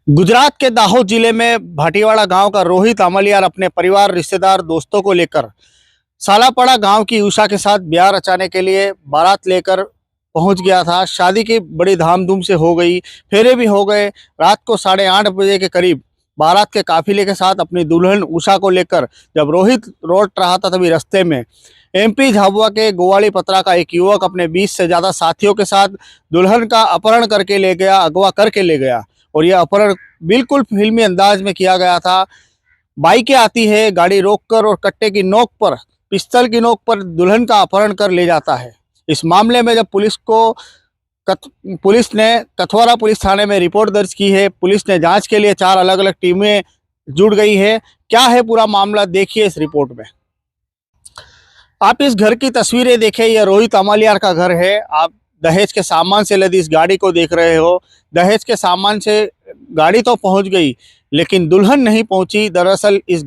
गुजरात के दाहोद जिले में भाटीवाड़ा गांव का रोहित अमलियार अपने परिवार, रिश्तेदार, दोस्तों को लेकर सालापड़ा गांव की उषा के साथ ब्याह रचाने के लिए बारात लेकर पहुंच गया था। शादी की बड़ी धामधूम से हो गई, फेरे भी हो गए। रात को 8:30 बजे के करीब बारात के काफिले के साथ अपनी दुल्हन उषा को लेकर जब रोहित लौट रहा था, तभी रास्ते में एमपी झाबुआ के गोवाली पतरा का एक युवक अपने 20 से ज्यादा साथियों के साथ दुल्हन का अपहरण करके ले गया, अगवा करके ले गया। और यह अपहरण बिल्कुल फिल्मी अंदाज में किया गया था। बाइकें आती है, गाड़ी रोककर और कट्टे की नोक पर, पिस्तौल की नोक पर दुल्हन का अपहरण कर ले जाता है। इस मामले में जब पुलिस ने कथवारा पुलिस थाने में रिपोर्ट दर्ज की है। पुलिस ने जांच के लिए 4 अलग अलग टीमें जुड़ गई है। क्या है पूरा मामला, देखिए इस रिपोर्ट में। आप इस घर की तस्वीरें देखें, यह रोहित अमलियार का घर है। आप दहेज के सामान से लदी इस गाड़ी को देख रहे हो। दहेज के सामान से गाड़ी तो पहुंच गई, लेकिन दुल्हन नहीं पहुंची। दरअसल इस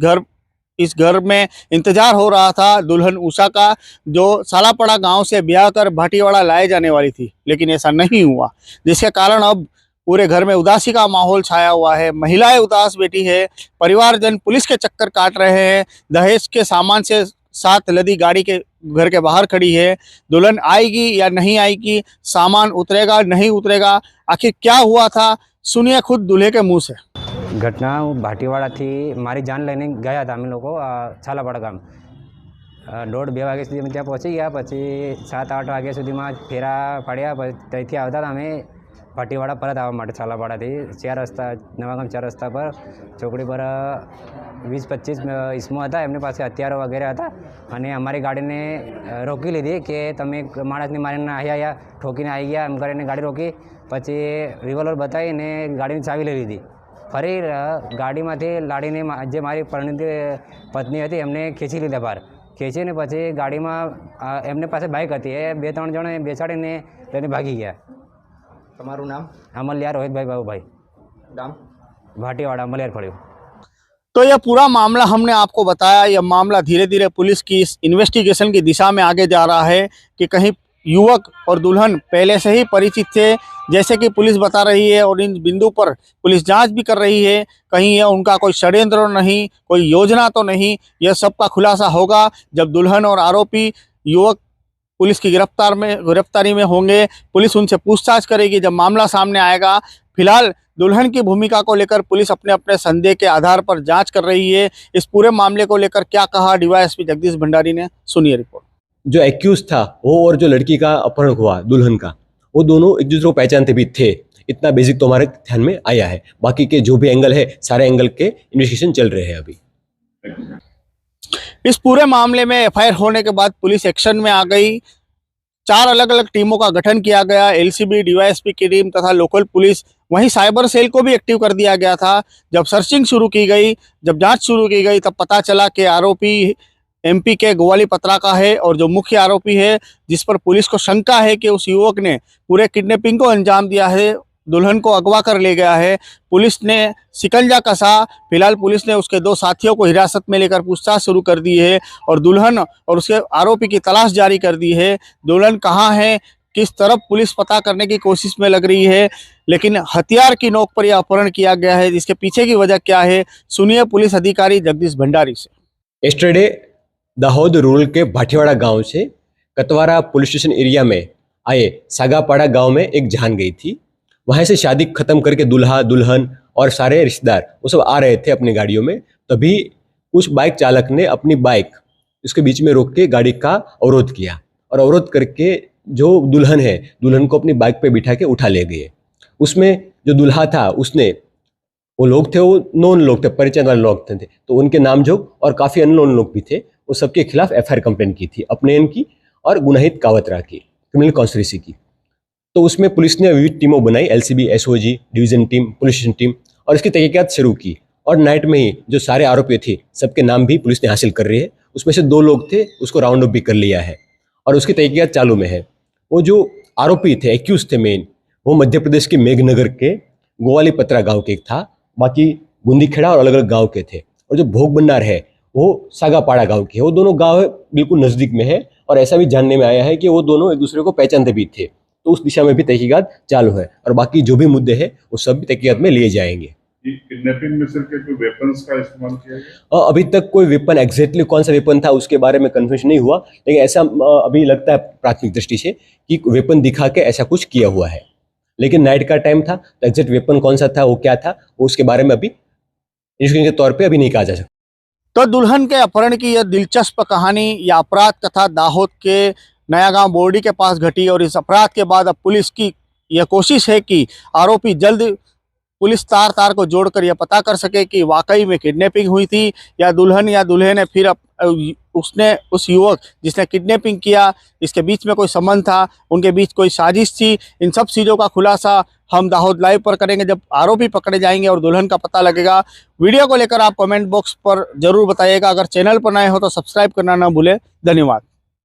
घर में इंतजार हो रहा था दुल्हन उषा का, जो सालापड़ा गांव से ब्याह कर भाटीवाड़ा लाए जाने वाली थी, लेकिन ऐसा नहीं हुआ, जिसके कारण अब पूरे घर में उदासी का माहौल छाया हुआ है। महिलाएं उदास बैठी है, परिवारजन पुलिस के चक्कर काट रहे हैं। दहेज के सामान से साथ लदी गाड़ी के घर के बाहर खड़ी है। दुल्हन आएगी या नहीं आएगी, सामान उतरेगा नहीं उतरेगा, आखिर क्या हुआ था, सुनिए खुद दूल्हे के मुंह से। घटना भाटीवाड़ाથી મારી જાન લઈને ગયા હતા અમે લોકો છાલાપાડા ગામ 1:30-2 વાગ્યા સુધી અમે ત્યાં પહોંચી ગયા। પછી 7-8 વાગ્યા સુધીમાં ફેરા પાડ્યા। પછી ત્યાંથી આવતા હતા અમે ભાટીવાડા પરત આવવા માટે છાલાપાડાથી 4 રસ્તા, નવાગામ 4 રસ્તા પર ચોકડી પર 20-25 ઇસમો હતા, એમની પાસે હથિયારો વગેરે હતા અને અમારી ગાડીને રોકી લીધી કે તમે માણસને મારીને અહીંયા ઠોકીને આવી ગયા એમ કરીને ગાડી રોકી। પછી રિવોલ્વર બતાવીને ગાડીની ચાવી લઈ લીધી। ફરી ગાડીમાંથી લાડીને જે મારી પરિણીત પત્ની હતી એમને ખેંચી લીધા બહાર। ખેંચીને પછી ગાડીમાં એમને પાસે બાઇક હતી, એ 2-3 જણે બેસાડીને લઈને ભાગી ગયા। તમારું નામ? અમલિયાર રોહિતભાઈ બાબુભાઈ, ગામ भाटीवाड़ा अमलियार फड़ियो। तो यह पूरा मामला हमने आपको बताया। यह मामला धीरे धीरे पुलिस की इस इन्वेस्टिगेशन की दिशा में आगे जा रहा है कि कहीं युवक और दुल्हन पहले से ही परिचित थे, जैसे कि पुलिस बता रही है, और इन बिंदु पर पुलिस जांच भी कर रही है। कहीं यह उनका कोई षड्यंत्र नहीं, कोई योजना तो नहीं। यह सबका खुलासा होगा जब दुल्हन और आरोपी युवक पुलिस की गिरफ्तारी में होंगे। पुलिस उनसे पूछताछ करेगी जब मामला सामने आएगा। फिलहाल दुल्हन की भूमिका को लेकर पुलिस अपने अपने संदेह के आधार पर जांच कर रही है। इस पूरे मामले को लेकर क्या कहा डीवाईएसपी जगदीश भंडारी ने, सुनिए रिपोर्ट। जो एक्यूज था वो और जो लड़की का अपहरण हुआ दुल्हन का, वो दोनों एक दूसरे को पहचानते भी थे। इतना बेसिक तो हमारे ध्यान में आया है। बाकी के जो भी एंगल है, सारे एंगल के इन्वेस्टिगेशन चल रहे हैं अभी। इस पूरे मामले में एफआईआर होने के बाद पुलिस एक्शन में आ गई। 4 अलग अलग टीमों का गठन किया गया। एलसीबी, डीवाईएसपी की टीम तथा लोकल पुलिस, वहीं साइबर सेल को भी एक्टिव कर दिया गया था। जब सर्चिंग शुरू की गई, जब जांच शुरू की गई, तब पता चला कि आरोपी एमपी के गोवाली पतरा का है, और जो मुख्य आरोपी है, जिस पर पुलिस को शंका है कि उस युवक ने पूरे किडनैपिंग को अंजाम दिया है, दुल्हन को अगवा कर ले गया है। पुलिस ने शिकंजा कसा। फिलहाल पुलिस ने उसके 2 साथियों को हिरासत में लेकर पूछताछ शुरू कर दी है और दुल्हन और उसके आरोपी की तलाश जारी कर दी है। दुल्हन कहाँ है, किस तरफ, पुलिस पता करने की कोशिश में लग रही है, लेकिन हथियार की नोक पर यह अपहरण किया गया है। इसके पीछे की वजह क्या है, सुनिए पुलिस अधिकारी जगदीश भंडारी से। एस्टरडे दाहोद रूरल के भाटीवाड़ा गांव से कतवारा पुलिस स्टेशन एरिया में आए सागापाड़ा गांव में एक जान गई थी। वहाँ से शादी खत्म करके दूल्हा दुल्हन और सारे रिश्तेदार वो सब आ रहे थे अपनी गाड़ियों में। तभी कुछ बाइक चालक ने अपनी बाइक उसके बीच में रोक के गाड़ी का अवरोध किया, और अवरोध करके जो दुल्हन है, दुल्हन को अपनी बाइक पे बिठा के उठा ले गए। उसमें जो दूल्हा था, उसने, वो लोग थे, वो नॉन लोग थे, परिचय वाले लोग थे, तो उनके नामजोग और काफ़ी अननोन लोग भी थे। वो सबके खिलाफ एफआईआर कंप्लेंट की थी, अपने इनकी और गुनाहित कावतरा की, क्रिमिनल कॉन्स्पिरेसी की। तो उसमें पुलिस ने विविध टीमों बनाई, LCB, SOG, division team, police station team, और इसकी तहकीकात शुरू की। और नाइट में ही जो सारे आरोपी थे, सबके नाम भी पुलिस ने हासिल कर रही है। उसमें से 2 लोग थे, उसको राउंड अप भी कर लिया है और उसकी तहकीकात चालू में है। वो जो आरोपी थे, एक्यूज थे मेन, वो मध्य प्रदेश के मेघनगर के गोवाली पतरा गाँव के एक था। बाकी गुंदीखेड़ा और अलग अलग गाँव के थे। और जो भोग भंडार है वो सागापाड़ा गाँव के है। वो दोनों गाँव बिल्कुल नज़दीक में है, और ऐसा भी जानने में आया है कि वो दोनों एक दूसरे को पहचानते भी थे। तो उस दिशा में भी तहकीकात चालू है, और बाकी जो भी मुद्दे हैं वो सब भी तहकीकात में लिए जाएंगे। कि किडनैपिंग में सिर्फ कोई वेपन्स का इस्तेमाल किया गया? अभी तक कोई वेपन एग्जैक्टली कौन सा वेपन था उसके बारे में कन्फर्मेशन नहीं हुआ, लेकिन ऐसा अभी लगता है प्राथमिक दृष्टि से कि वेपन दिखा के ऐसा कुछ किया हुआ है। लेकिन नाइट का टाइम था तो एग्जैक्ट वेपन कौन सा था, वो क्या था, वो उसके बारे में अभी इन्वेस्टिगेशन के तौर पे अभी नहीं कहा जा सकता। तो दुल्हन के अपहरण की यह दिलचस्प कहानी या अपराध कथा दाहोद के नया गांव बोर्डी के पास घटी और इस अपराध के बाद अब पुलिस की यह कोशिश है कि आरोपी जल्द पुलिस तार को जोड़कर यह पता कर सके कि वाकई में किडनैपिंग हुई थी या दुल्हन या दूल्हे ने फिर उसने उस युवक जिसने किडनैपिंग किया इसके बीच में कोई संबंध था, उनके बीच कोई साजिश थी। इन सब चीज़ों का खुलासा हम दाहोद लाइव पर करेंगे जब आरोपी पकड़े जाएंगे और दुल्हन का पता लगेगा। वीडियो को लेकर आप कमेंट बॉक्स पर जरूर बताइएगा। अगर चैनल पर नए हो तो सब्सक्राइब करना ना भूलें। धन्यवाद।